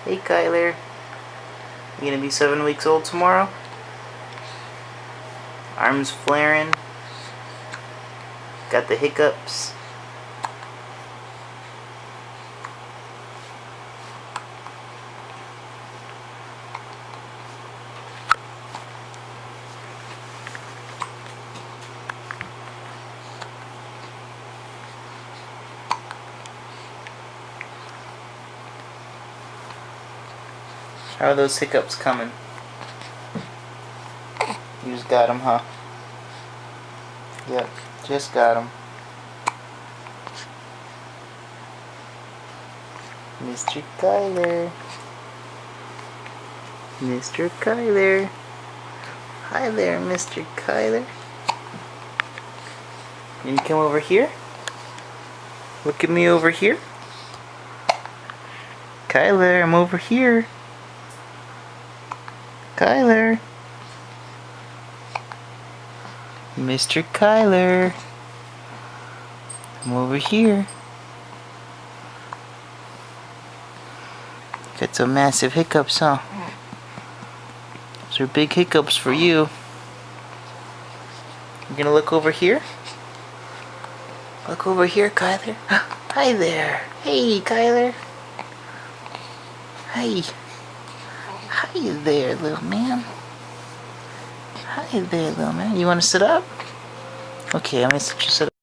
Hey Kyler, you gonna be 7 weeks old tomorrow? Arms flaring. Got the hiccups. How are those hiccups coming? You just got them, huh? Yep, just got them. Mr. Kyler. Mr. Kyler. Hi there, Mr. Kyler. You come over here? Look at me over here. Kyler, I'm over here. Kyler. Mr. Kyler. I'm over here. Got some massive hiccups, huh? Those are big hiccups for you. You gonna look over here? Look over here, Kyler. Hi there. Hey, Kyler. Hi. Hi there, little man. Hi there, little man. You wanna sit up? Okay, I'm gonna let you sit up.